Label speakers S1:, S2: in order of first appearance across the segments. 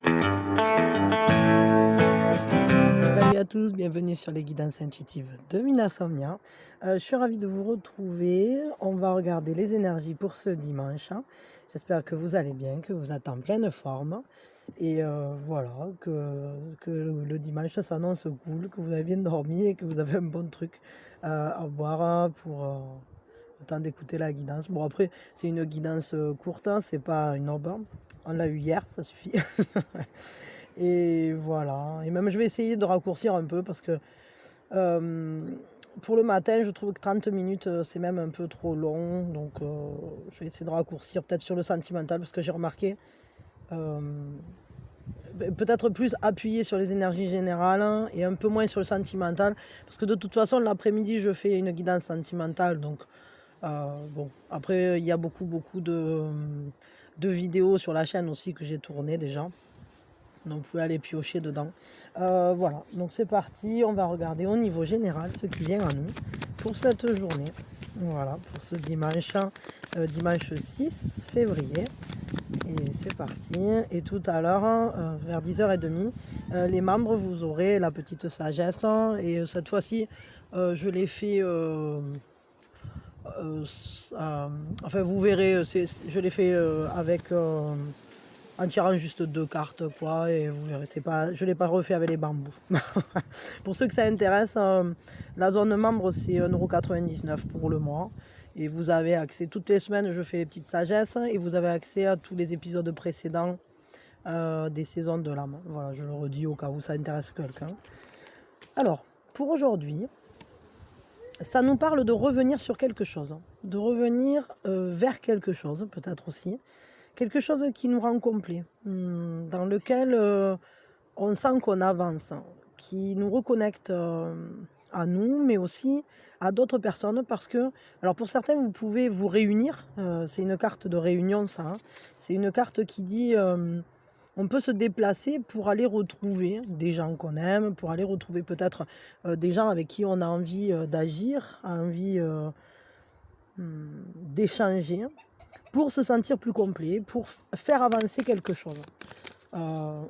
S1: Salut à tous, bienvenue sur les guidances intuitives de Minasomnia. Je suis ravie de vous retrouver. On va regarder les énergies pour ce dimanche. J'espère que vous allez bien, que vous êtes en pleine forme. Et voilà, que le dimanche s'annonce cool, que vous avez bien dormi et que vous avez un bon truc à boire pour le temps d'écouter la guidance. Bon, après, c'est une guidance courte, c'est pas une aube. On l'a eu hier, ça suffit. Et voilà. Et même je vais essayer de raccourcir un peu parce que pour le matin, je trouve que 30 minutes, c'est même un peu trop long. Donc je vais essayer de raccourcir peut-être sur le sentimental parce que j'ai remarqué peut-être plus appuyé sur les énergies générales et un peu moins sur le sentimental. Parce que de toute façon, l'après-midi, je fais une guidance sentimentale. Donc bon, après, il y a beaucoup de vidéos sur la chaîne aussi que j'ai tournées déjà. Donc vous pouvez aller piocher dedans. Voilà, donc c'est parti. On va regarder au niveau général ce qui vient à nous pour cette journée. Voilà, pour ce dimanche, dimanche 6 février. Et c'est parti. Et tout à l'heure, vers 10h30, les membres, vous aurez la petite sagesse. Et cette fois-ci, je l'ai fait... enfin, vous verrez, je l'ai fait avec... en tirant juste 2 cartes, quoi, et vous verrez, je ne l'ai pas refait avec les bambous. Pour ceux que ça intéresse, la zone membre, c'est 1,99 € pour le mois. Et vous avez accès, toutes les semaines, je fais les petites sagesses, et vous avez accès à tous les épisodes précédents des saisons de l'âme. Voilà, je le redis au cas où ça intéresse quelqu'un. Alors, pour aujourd'hui, ça nous parle de revenir sur quelque chose, de revenir vers quelque chose, peut-être aussi. Quelque chose qui nous rend complet, dans lequel on sent qu'on avance, qui nous reconnecte à nous, mais aussi à d'autres personnes, parce que, alors pour certains, vous pouvez vous réunir, c'est une carte de réunion, ça, hein. C'est une carte qui dit, on peut se déplacer pour aller retrouver des gens qu'on aime, pour aller retrouver peut-être des gens avec qui on a envie d'agir, envie d'échanger, pour se sentir plus complet, pour faire avancer quelque chose.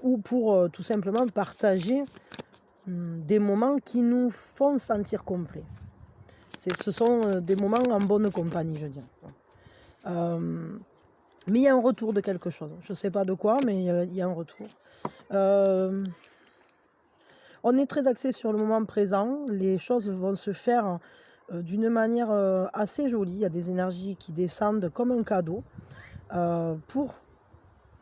S1: Ou pour tout simplement partager des moments qui nous font sentir complets. Ce sont des moments en bonne compagnie, je dirais. Mais il y a un retour de quelque chose. Je ne sais pas de quoi, mais il y a un retour. On est très axé sur le moment présent. Les choses vont se faire d'une manière assez jolie. Il y a des énergies qui descendent comme un cadeau pour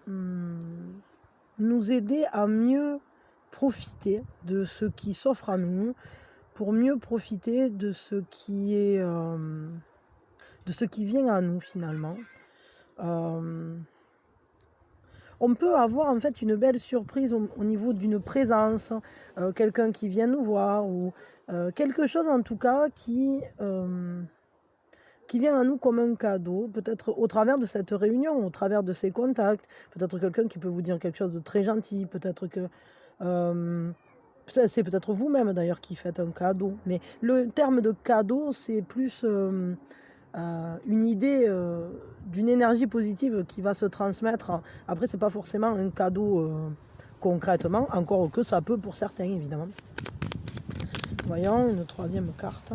S1: nous aider à mieux profiter de ce qui s'offre à nous, pour mieux profiter de ce qui est, de ce qui vient à nous finalement. On peut avoir en fait une belle surprise au niveau d'une présence, quelqu'un qui vient nous voir, ou quelque chose en tout cas qui vient à nous comme un cadeau, peut-être au travers de cette réunion, au travers de ces contacts, peut-être quelqu'un qui peut vous dire quelque chose de très gentil, peut-être que c'est peut-être vous-même d'ailleurs qui faites un cadeau, mais le terme de cadeau, c'est plus une idée d'une énergie positive qui va se transmettre. Après, c'est pas forcément un cadeau concrètement, encore que ça peut pour certains, évidemment. Voyons une troisième carte.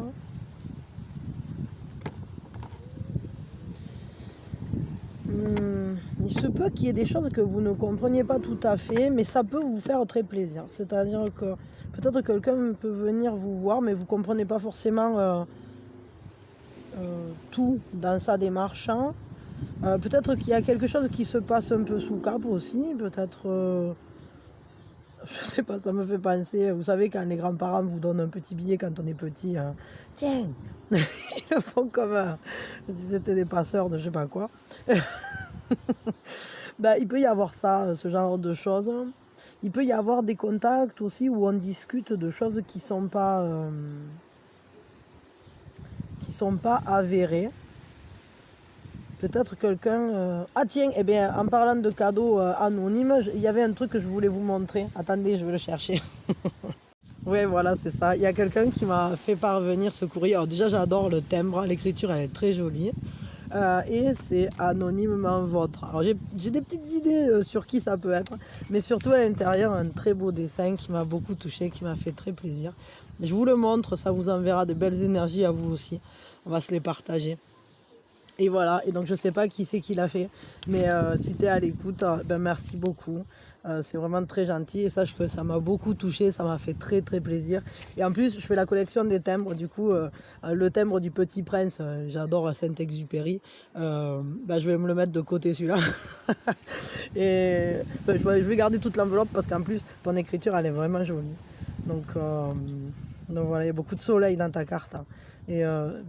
S1: Il se peut qu'il y ait des choses que vous ne compreniez pas tout à fait, mais ça peut vous faire très plaisir. C'est-à-dire que peut-être quelqu'un peut venir vous voir, mais vous ne comprenez pas forcément tout dans sa démarche. Peut-être qu'il y a quelque chose qui se passe un peu sous cap aussi. Peut-être, je sais pas, ça me fait penser, vous savez, quand les grands-parents vous donnent un petit billet quand on est petit, tiens, ils le font comme si c'était des passeurs de je sais pas quoi. Ben, il peut y avoir ça, ce genre de choses. Il peut y avoir des contacts aussi où on discute de choses qui sont pas avérées. Peut-être quelqu'un... Ah tiens, eh bien, en parlant de cadeaux anonymes, il y avait un truc que je voulais vous montrer. Attendez, je vais le chercher. Ouais, voilà, c'est ça. Il y a quelqu'un qui m'a fait parvenir ce courrier. Alors déjà, j'adore le timbre, l'écriture, elle est très jolie. Et c'est anonymement votre. Alors j'ai des petites idées sur qui ça peut être, mais surtout à l'intérieur un très beau dessin qui m'a beaucoup touché, qui m'a fait très plaisir. Je vous le montre, ça vous enverra de belles énergies à vous aussi. On va se les partager. Et voilà, et donc je sais pas qui c'est qui l'a fait, mais si tu es à l'écoute, ben merci beaucoup. C'est vraiment très gentil et sache que ça m'a beaucoup touché, ça m'a fait très très plaisir. Et en plus, je fais la collection des timbres, du coup, le timbre du Petit Prince, j'adore Saint-Exupéry, ben, je vais me le mettre de côté celui-là. Et ben, je vais garder toute l'enveloppe parce qu'en plus, ton écriture, elle est vraiment jolie. Donc voilà, il y a beaucoup de soleil dans ta carte, hein, et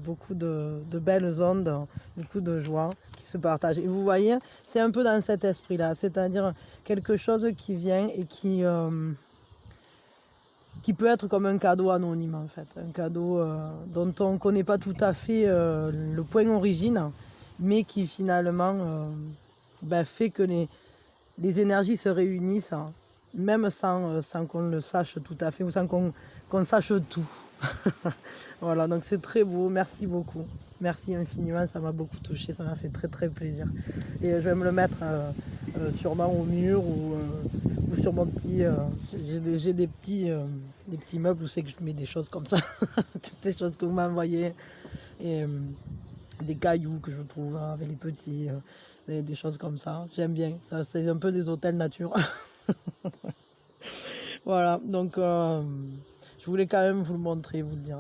S1: beaucoup de belles ondes, beaucoup de joie qui se partagent. Et vous voyez, c'est un peu dans cet esprit-là, c'est-à-dire quelque chose qui vient et qui peut être comme un cadeau anonyme en fait, un cadeau dont on ne connaît pas tout à fait le point origine, mais qui finalement fait que les énergies se réunissent, hein, même sans qu'on le sache tout à fait, ou sans qu'on sache tout. Voilà, donc c'est très beau, merci beaucoup. Merci infiniment, ça m'a beaucoup touché, ça m'a fait très très plaisir. Et je vais me le mettre sûrement au mur ou sur mon petit... j'ai des petits meubles où c'est que je mets des choses comme ça. Toutes les choses que vous m'envoyez. Et des cailloux que je trouve avec les petits, des choses comme ça. J'aime bien, ça, c'est un peu des hôtels nature. Voilà, donc je voulais quand même vous le montrer, vous le dire,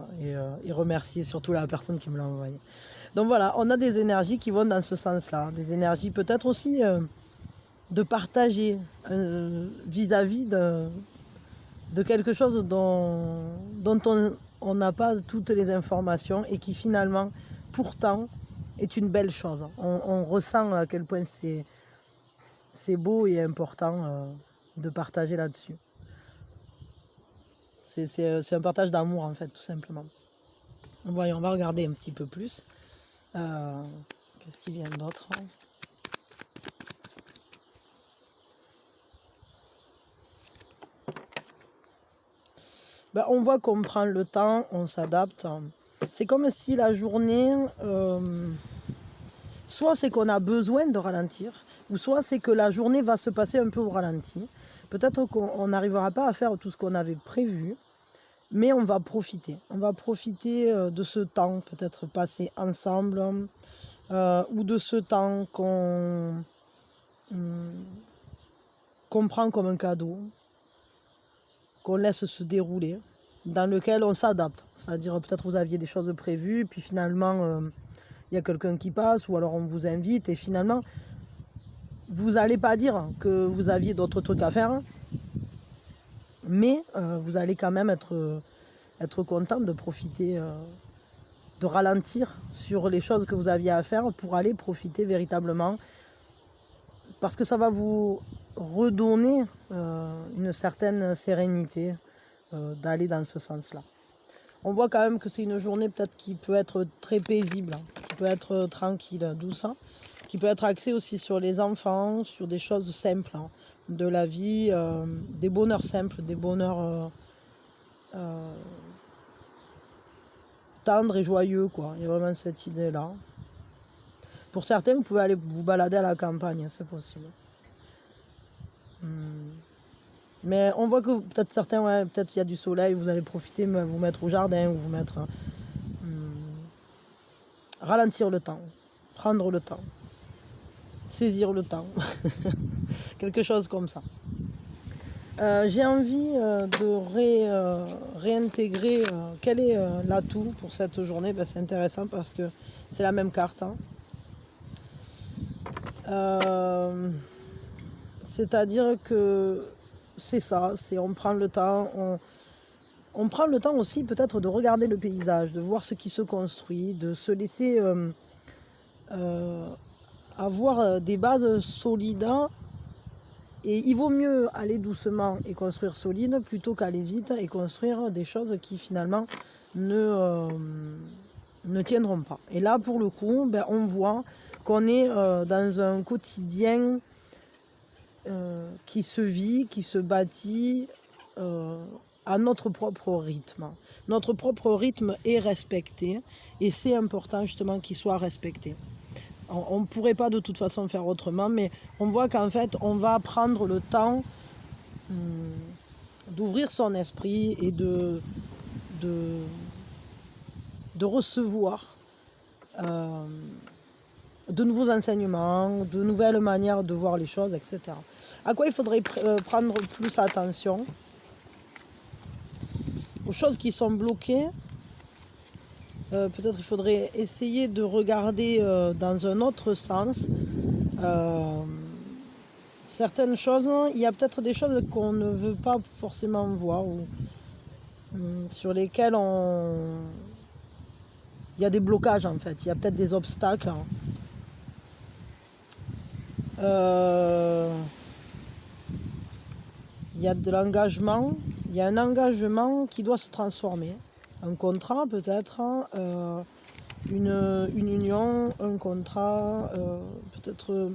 S1: et remercier surtout la personne qui me l'a envoyé. Donc voilà, on a des énergies qui vont dans ce sens-là, des énergies peut-être aussi de partager vis-à-vis de quelque chose dont on n'a pas toutes les informations et qui finalement, pourtant, est une belle chose. On ressent à quel point c'est beau et important de partager là-dessus. C'est un partage d'amour en fait, tout simplement. Voyons, on va regarder un petit peu plus. Qu'est-ce qui vient d'autre ? Ben, on voit qu'on prend le temps, on s'adapte. C'est comme si la journée, soit c'est qu'on a besoin de ralentir, ou soit c'est que la journée va se passer un peu au ralenti. Peut-être qu'on n'arrivera pas à faire tout ce qu'on avait prévu, mais on va profiter. On va profiter de ce temps peut-être passé ensemble, ou de ce temps qu'on prend comme un cadeau, qu'on laisse se dérouler, dans lequel on s'adapte. C'est-à-dire peut-être vous aviez des choses prévues, puis finalement il y a quelqu'un qui passe, ou alors on vous invite, et finalement vous n'allez pas dire que vous aviez d'autres trucs à faire, mais vous allez quand même être content de profiter, de ralentir sur les choses que vous aviez à faire pour aller profiter véritablement, parce que ça va vous redonner une certaine sérénité d'aller dans ce sens-là. On voit quand même que c'est une journée peut-être qui peut être très paisible, qui peut être tranquille, douce, qui peut être axée aussi sur les enfants, sur des choses simples, de la vie, des bonheurs simples, des bonheurs tendres et joyeux, quoi. Il y a vraiment cette idée-là. Pour certains, vous pouvez aller vous balader à la campagne, c'est possible. Mais on voit que peut-être certains, ouais, peut-être il y a du soleil, vous allez profiter, vous mettre au jardin, ou vous mettre... ralentir le temps, prendre le temps, saisir le temps, quelque chose comme ça. J'ai envie de réintégrer quel est l'atout pour cette journée. C'est intéressant parce que c'est la même carte. C'est-à-dire que c'est ça, on prend le temps, on prend le temps aussi peut-être de regarder le paysage, de voir ce qui se construit, de se laisser avoir des bases solides. Et il vaut mieux aller doucement et construire solide plutôt qu'aller vite et construire des choses qui finalement ne tiendront pas. Et là, pour le coup, on voit qu'on est dans un quotidien qui se vit, qui se bâtit à notre propre rythme. Notre propre rythme est respecté et c'est important justement qu'il soit respecté. On ne pourrait pas de toute façon faire autrement, mais on voit qu'en fait, on va prendre le temps d'ouvrir son esprit et de recevoir de nouveaux enseignements, de nouvelles manières de voir les choses, etc. À quoi il faudrait prendre plus attention? Aux choses qui sont bloquées. Peut-être il faudrait essayer de regarder dans un autre sens. Certaines choses, il y a peut-être des choses qu'on ne veut pas forcément voir ou sur lesquelles il y a des blocages en fait, il y a peut-être des obstacles. Il y a de l'engagement, il y a un engagement qui doit se transformer. Un contrat peut-être, une union, un contrat, peut-être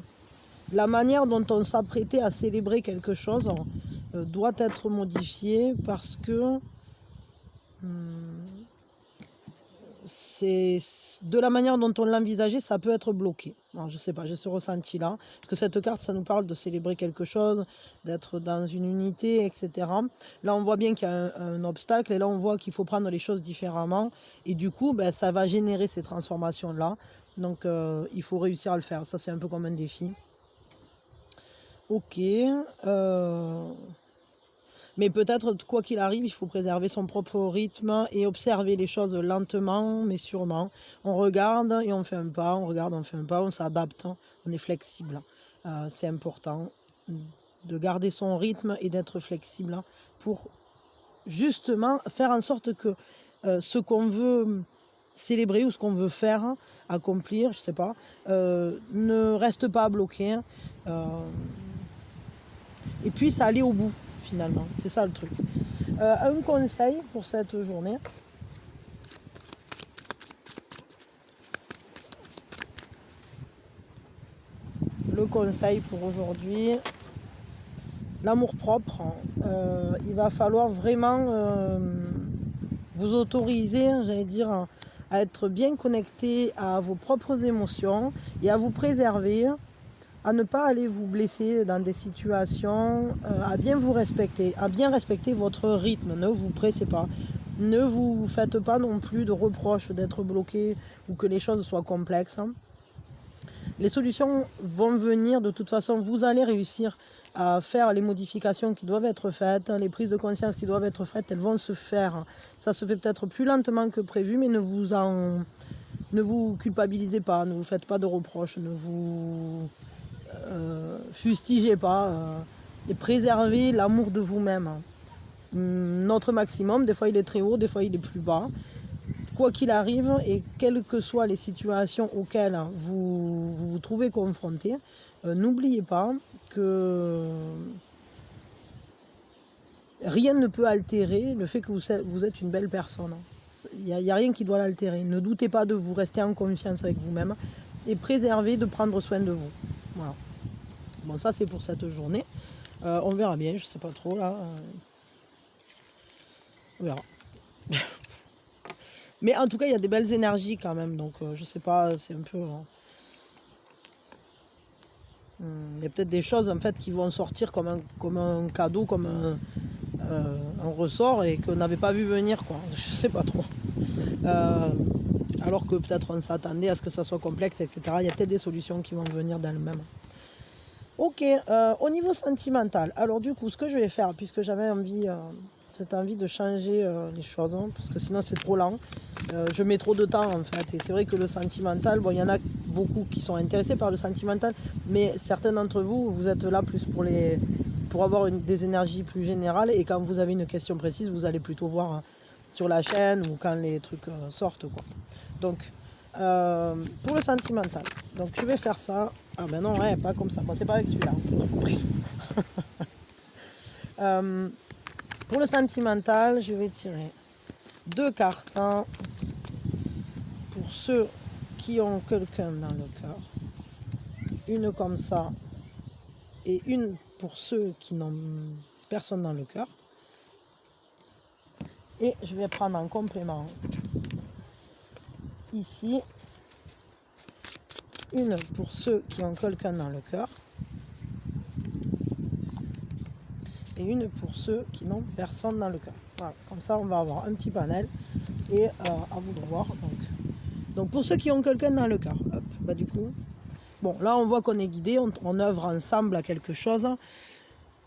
S1: la manière dont on s'apprêtait à célébrer quelque chose doit être modifiée parce que c'est de la manière dont on l'envisageait, ça peut être bloqué. Alors, je sais pas, j'ai ce ressenti-là. Parce que cette carte, ça nous parle de célébrer quelque chose, d'être dans une unité, etc. Là, on voit bien qu'il y a un obstacle et là, on voit qu'il faut prendre les choses différemment. Et du coup, ben, ça va générer ces transformations-là. Donc, il faut réussir à le faire. Ça, c'est un peu comme un défi. Ok. Mais peut-être, quoi qu'il arrive, il faut préserver son propre rythme et observer les choses lentement, mais sûrement. On regarde et on fait un pas, on regarde, on fait un pas, on s'adapte, on est flexible. C'est important de garder son rythme et d'être flexible pour justement faire en sorte que ce qu'on veut célébrer ou ce qu'on veut faire, accomplir, je sais pas, ne reste pas bloqué et puisse aller au bout. Finalement, c'est ça le truc. Un conseil pour cette journée. Le conseil pour aujourd'hui, l'amour-propre. Il va falloir vraiment vous autoriser, j'allais dire, à être bien connecté à vos propres émotions et à vous préserver, à ne pas aller vous blesser dans des situations, à bien vous respecter, à bien respecter votre rythme. Ne vous pressez pas. Ne vous faites pas non plus de reproches d'être bloqué ou que les choses soient complexes. Les solutions vont venir de toute façon. Vous allez réussir à faire les modifications qui doivent être faites, les prises de conscience qui doivent être faites, elles vont se faire. Ça se fait peut-être plus lentement que prévu, mais ne vous culpabilisez pas, ne vous faites pas de reproches, ne vous fustigez pas et préservez l'amour de vous-même. Notre maximum, des fois il est très haut, des fois il est plus bas. Quoi qu'il arrive et quelles que soient les situations auxquelles vous trouvez confronté, n'oubliez pas que rien ne peut altérer le fait que vous êtes une belle personne. Il n'y a rien qui doit l'altérer. Ne doutez pas de vous, restez en confiance avec vous-même et préservez de prendre soin de vous. Voilà. Bon, ça c'est pour cette journée. On verra bien, je sais pas trop là. On verra. Mais en tout cas, il y a des belles énergies quand même, donc je sais pas, c'est un peu. Il y a peut-être des choses en fait qui vont sortir comme un cadeau, comme un ressort et qu'on n'avait pas vu venir, quoi. Je sais pas trop. Alors que peut-être on s'attendait à ce que ça soit complexe, etc. Il y a peut-être des solutions qui vont venir d'elles-mêmes. Ok, au niveau sentimental, alors du coup, ce que je vais faire, puisque j'avais cette envie de changer les choses, parce que sinon c'est trop lent, je mets trop de temps en fait, et c'est vrai que le sentimental, bon, il y en a beaucoup qui sont intéressés par le sentimental, mais certains d'entre vous, vous êtes là plus pour avoir des énergies plus générales, et quand vous avez une question précise, vous allez plutôt voir sur la chaîne, ou quand les trucs sortent, quoi. Donc, pour le sentimental, donc je vais faire ça. Ah ben non, ouais, pas comme ça. Bon, c'est pas avec celui-là. Pour le sentimental, je vais tirer 2 cartes pour ceux qui ont quelqu'un dans le cœur. Une comme ça et une pour ceux qui n'ont personne dans le cœur. Et je vais prendre en complément ici une pour ceux qui ont quelqu'un dans le cœur et une pour ceux qui n'ont personne dans le cœur. Voilà, comme ça on va avoir un petit panel et à vous de voir. Donc pour ceux qui ont quelqu'un dans le cœur, hop, bah du coup, bon là on voit qu'on est guidé, on œuvre ensemble à quelque chose.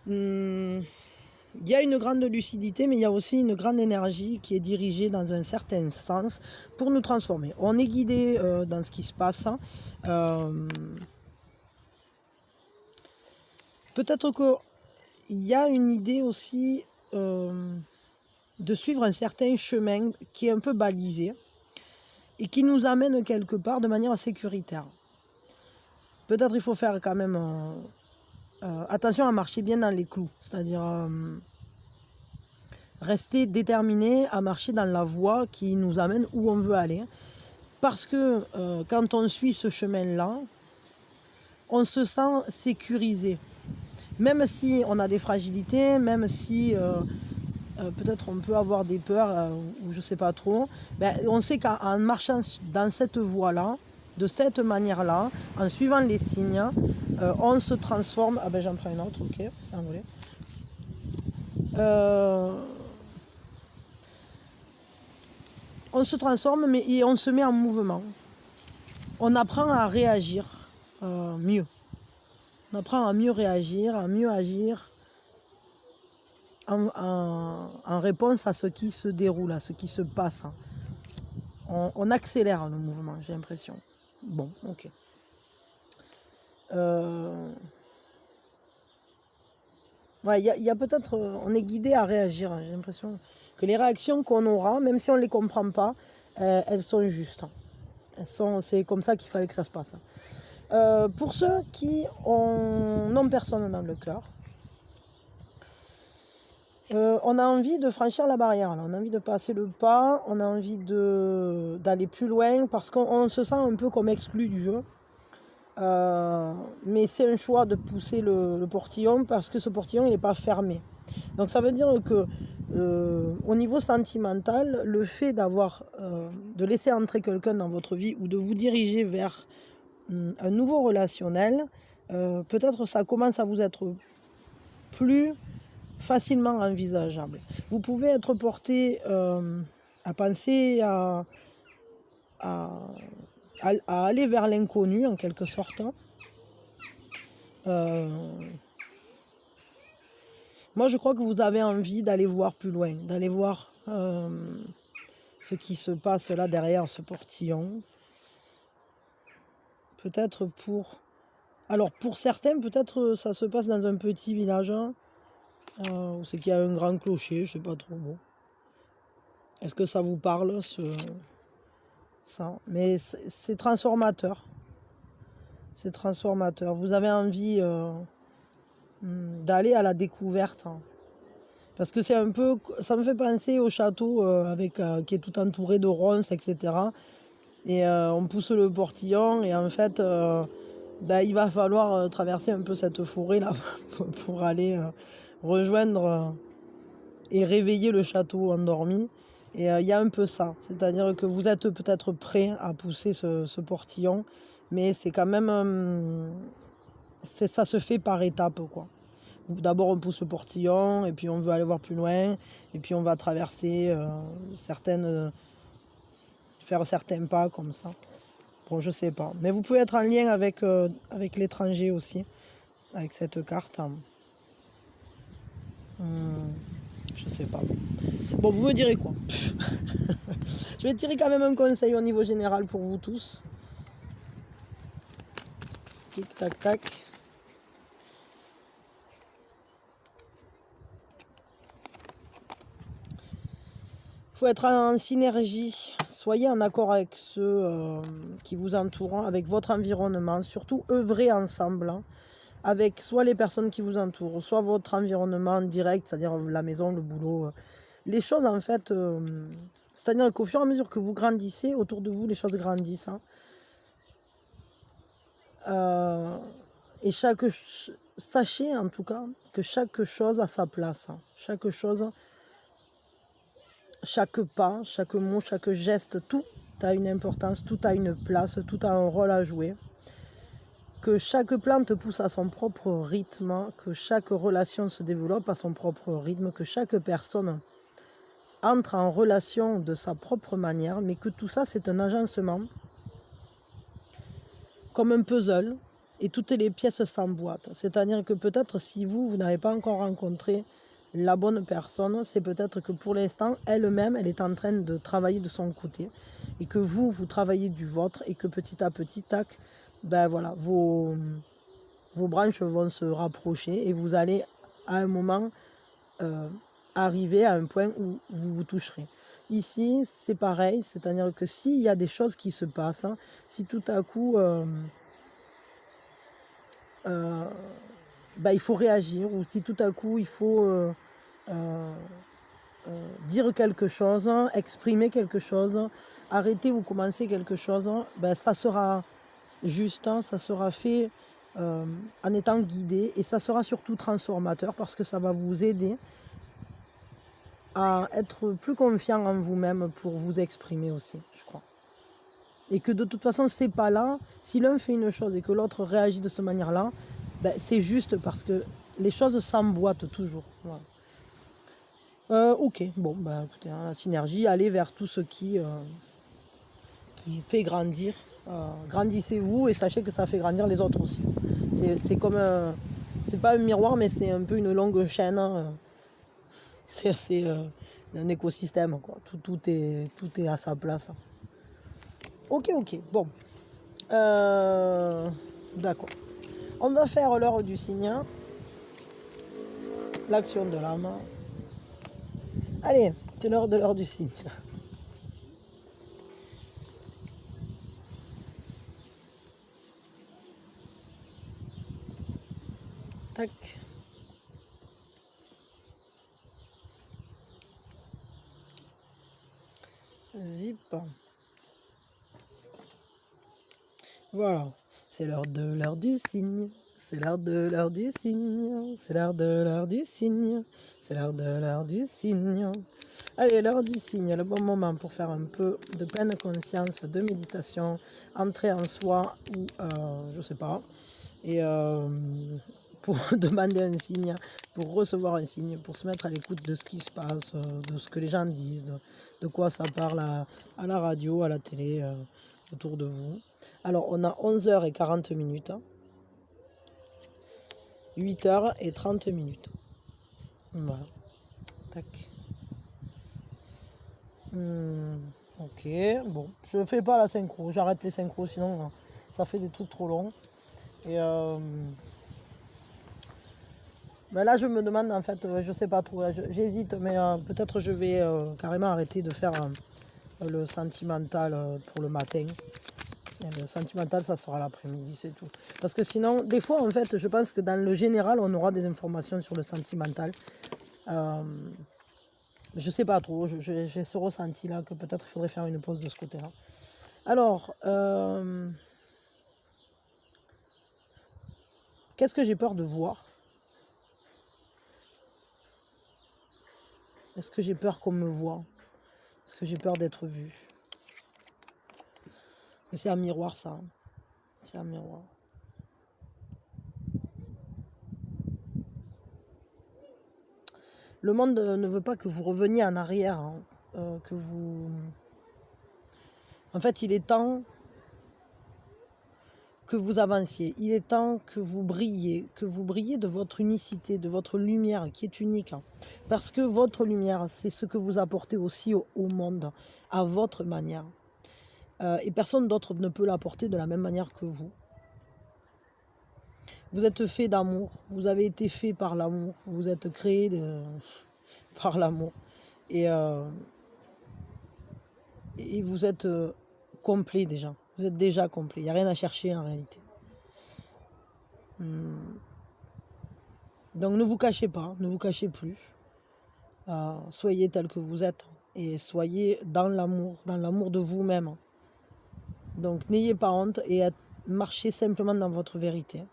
S1: Il y a une grande lucidité, mais il y a aussi une grande énergie qui est dirigée dans un certain sens pour nous transformer. On est guidé dans ce qui se passe. Peut-être qu'il y a une idée aussi de suivre un certain chemin qui est un peu balisé et qui nous amène quelque part de manière sécuritaire. Peut-être il faut faire quand même attention à marcher bien dans les clous, c'est-à-dire rester déterminé à marcher dans la voie qui nous amène où on veut aller. Parce que quand on suit ce chemin-là, on se sent sécurisé. Même si on a des fragilités, même si peut-être on peut avoir des peurs ou je ne sais pas trop, ben, on sait qu'en marchant dans cette voie-là, de cette manière-là, en suivant les signes, on se transforme. Ah ben j'en prends une autre, ok, c'est envolé. On se transforme et on se met en mouvement. On apprend à réagir mieux. On apprend à mieux réagir, à mieux agir en réponse à ce qui se déroule, à ce qui se passe. On accélère le mouvement, j'ai l'impression. Bon, ok. Ouais, y a peut-être, on est guidé à réagir. J'ai l'impression que les réactions qu'on aura, même si on ne les comprend pas, elles sont justes. C'est comme ça qu'il fallait que ça se passe. Pour ceux qui n'ont personne dans le cœur, on a envie de franchir la barrière, là. On a envie de passer le pas, on a envie d'aller plus loin parce qu'on se sent un peu comme exclu du jeu. Mais c'est un choix de pousser le portillon parce que ce portillon il n'est pas fermé. Donc ça veut dire que au niveau sentimental, le fait de laisser entrer quelqu'un dans votre vie ou de vous diriger vers un nouveau relationnel, peut-être ça commence à vous être plus facilement envisageable. Vous pouvez être porté à penser à aller vers l'inconnu en quelque sorte. Moi je crois que vous avez envie d'aller voir plus loin, d'aller voir ce qui se passe là derrière ce portillon. Peut-être alors pour certains, peut-être ça se passe dans un petit village où c'est qu'il y a un grand clocher, je sais pas trop. Bon. Est-ce que ça vous parle ça? Mais c'est transformateur. C'est transformateur. Vous avez envie d'aller à la découverte. Parce que c'est un peu, ça me fait penser au château qui est tout entouré de ronces, etc. Et on pousse le portillon et en fait, il va falloir traverser un peu cette forêt là pour aller rejoindre et réveiller le château endormi. Et il y a un peu ça, c'est-à-dire que vous êtes peut-être prêt à pousser ce portillon, mais c'est quand même, ça se fait par étapes, quoi. D'abord on pousse le portillon, et puis on veut aller voir plus loin, et puis on va traverser faire certains pas comme ça. Bon, je sais pas, mais vous pouvez être en lien avec l'étranger aussi, avec cette carte. Je sais pas. Bon, vous me direz quoi? Je vais tirer quand même un conseil au niveau général pour vous tous. Tic tac tac. Il faut être en synergie. Soyez en accord avec ceux qui vous entourent, avec votre environnement. Surtout œuvrez ensemble. Avec soit les personnes qui vous entourent, soit votre environnement direct, c'est-à-dire la maison, le boulot. Les choses, en fait, c'est-à-dire qu'au fur et à mesure que vous grandissez, autour de vous, les choses grandissent. Et sachez en tout cas que chaque chose a sa place. Chaque chose, chaque pas, chaque mot, chaque geste, tout a une importance, tout a une place, tout a un rôle à jouer. que chaque plante pousse à son propre rythme, que chaque relation se développe à son propre rythme, que chaque personne entre en relation de sa propre manière, mais que tout ça c'est un agencement, comme un puzzle, et toutes les pièces s'emboîtent. C'est-à-dire que peut-être si vous n'avez pas encore rencontré la bonne personne, c'est peut-être que pour l'instant, elle-même, elle est en train de travailler de son côté, et que vous travaillez du vôtre, et que petit à petit, tac, ben voilà, vos branches vont se rapprocher, et vous allez à un moment arriver à un point où vous vous toucherez. Ici, c'est pareil, c'est-à-dire que s'il y a des choses qui se passent, si tout à coup il faut réagir, ou si tout à coup il faut dire quelque chose, exprimer quelque chose, arrêter ou commencer quelque chose, ça sera juste, ça sera fait en étant guidé, et ça sera surtout transformateur parce que ça va vous aider à être plus confiant en vous-même pour vous exprimer aussi, je crois. Et que de toute façon, c'est pas là. Si l'un fait une chose et que l'autre réagit de cette manière-là, c'est juste parce que les choses s'emboîtent toujours. Voilà. Ok, bon, écoutez, la synergie, allez vers tout ce qui fait grandir. Grandissez-vous et sachez que ça fait grandir les autres aussi. C'est comme, c'est pas un miroir, mais c'est un peu une longue chaîne. C'est un écosystème, quoi. Tout est à sa place. Ok, bon. D'accord. On va faire l'heure du signe. L'action de l'âme. Allez, c'est l'heure du signe. Tac. Zip. Voilà. C'est l'heure du signe. C'est l'heure du signe. C'est l'heure du signe. C'est l'heure du signe. Allez, l'heure du signe, le bon moment pour faire un peu de pleine conscience, de méditation, entrer en soi ou je sais pas. Et pour demander un signe, pour recevoir un signe, pour se mettre à l'écoute de ce qui se passe, de ce que les gens disent, de quoi ça parle à la radio, à la télé, autour de vous. Alors, on a 11h40, 8h30. Voilà. Tac. Ok, bon, je fais pas la synchro, j'arrête les synchros, sinon ça fait des trucs trop longs. Et là, je me demande, en fait, je sais pas trop, j'hésite, mais peut-être je vais carrément arrêter de faire le sentimental pour le matin. Et le sentimental, ça sera l'après-midi, c'est tout. Parce que sinon, des fois, en fait, je pense que dans le général, on aura des informations sur le sentimental. Je sais pas trop, j'ai ce ressenti-là que peut-être il faudrait faire une pause de ce côté-là. Alors, qu'est-ce que j'ai peur de voir? Est-ce que j'ai peur qu'on me voie? Est-ce que j'ai peur d'être vue? Mais c'est un miroir, ça. Hein. C'est un miroir. Le monde ne veut pas que vous reveniez en arrière, hein, que vous... En fait, il est temps que vous avanciez. Il est temps que vous brillez de votre unicité, de votre lumière qui est unique. Hein. Parce que votre lumière, c'est ce que vous apportez aussi au monde, à votre manière. Et personne d'autre ne peut l'apporter de la même manière que vous. Vous êtes fait d'amour, vous avez été fait par l'amour, vous êtes créé par l'amour. Et vous êtes complet déjà. Vous êtes déjà complet. Il n'y a rien à chercher en réalité. Donc ne vous cachez pas, ne vous cachez plus. Soyez tel que vous êtes. Et soyez dans l'amour de vous-même. Donc n'ayez pas honte et marchez simplement dans votre vérité.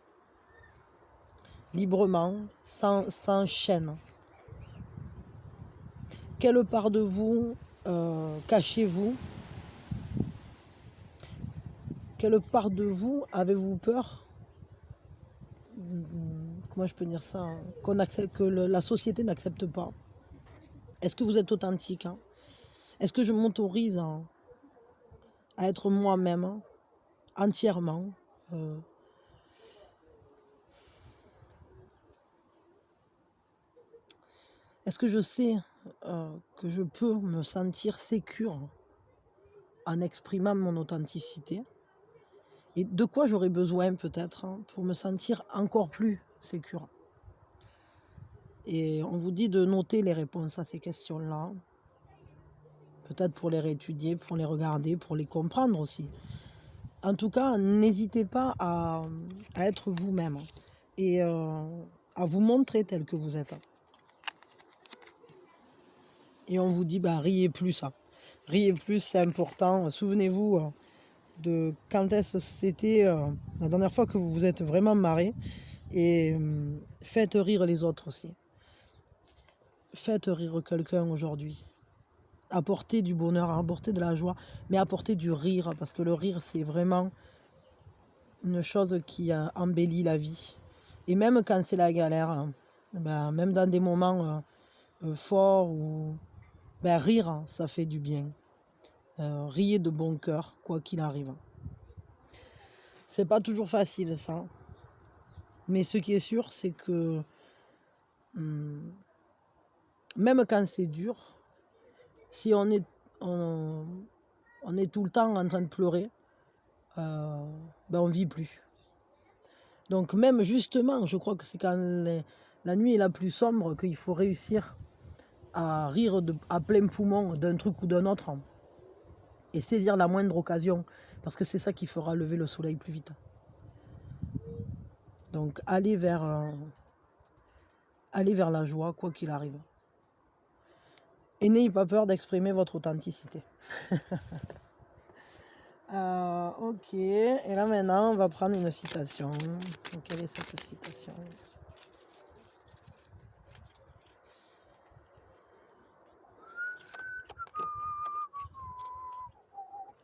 S1: Librement, sans chaîne. Quelle part de vous cachez-vous? Quelle part de vous avez-vous peur comment je peux dire ça, hein, que la société n'accepte pas. Est-ce que vous êtes authentique, hein? Est-ce que je m'autorise, hein, à être moi-même, hein, entièrement? euh, Est-ce que je sais que je peux me sentir sécure en exprimant mon authenticité? Et de quoi j'aurais besoin peut-être, hein, pour me sentir encore plus sécure? Et on vous dit de noter les réponses à ces questions-là, peut-être pour les réétudier, pour les regarder, pour les comprendre aussi. En tout cas, n'hésitez pas à être vous-même et à vous montrer tel que vous êtes. Et on vous dit, bah, riez plus, ça. Riez plus, c'est important. Souvenez-vous de quand est-ce que c'était la dernière fois que vous vous êtes vraiment marré. Et faites rire les autres aussi. Faites rire quelqu'un aujourd'hui. Apportez du bonheur, apportez de la joie, mais apportez du rire, parce que le rire, c'est vraiment une chose qui embellit la vie. Et même quand c'est la galère, hein, ben, même dans des moments forts, ben, rire, hein, ça fait du bien. Riez de bon cœur, quoi qu'il arrive. C'est pas toujours facile, ça. Mais ce qui est sûr, c'est que même quand c'est dur, si on est tout le temps en train de pleurer, ben on vit plus. Donc même justement, je crois que c'est quand la nuit est la plus sombre qu'il faut réussir à rire à plein poumon d'un truc ou d'un autre et saisir la moindre occasion, parce que c'est ça qui fera lever le soleil plus vite. Donc allez vers la joie, quoi qu'il arrive. Et n'ayez pas peur d'exprimer votre authenticité. Ok, et là maintenant on va prendre une citation. Donc, quelle est cette citation?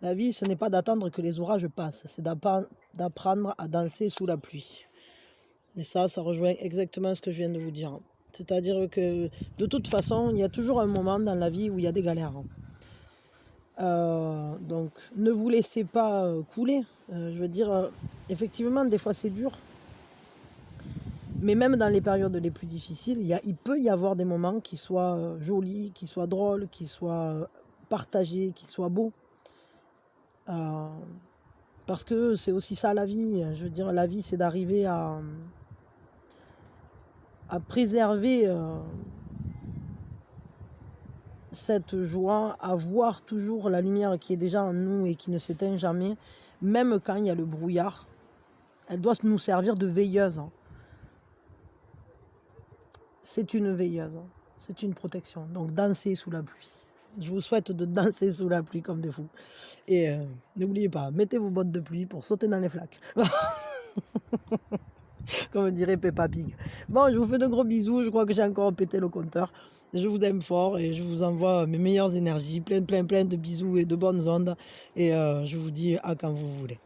S1: La vie, ce n'est pas d'attendre que les orages passent, c'est d'apprendre à danser sous la pluie. Et ça rejoint exactement ce que je viens de vous dire. C'est-à-dire que de toute façon, il y a toujours un moment dans la vie où il y a des galères. Donc ne vous laissez pas couler. Je veux dire, effectivement, des fois c'est dur. Mais même dans les périodes les plus difficiles, il peut y avoir des moments qui soient jolis, qui soient drôles, qui soient partagés, qui soient beaux. Parce que c'est aussi ça la vie. Je veux dire, la vie, c'est d'arriver à préserver cette joie, à voir toujours la lumière qui est déjà en nous et qui ne s'éteint jamais, même quand il y a le brouillard. Elle doit nous servir de veilleuse. C'est une veilleuse, c'est une protection. Donc dansez sous la pluie. Je vous souhaite de danser sous la pluie comme des fous. Et n'oubliez pas, mettez vos bottes de pluie pour sauter dans les flaques. Comme dirait Peppa Pig. Bon, je vous fais de gros bisous. Je crois que j'ai encore pété le compteur. Je vous aime fort et je vous envoie mes meilleures énergies. Plein de bisous et de bonnes ondes. Et je vous dis à quand vous voulez.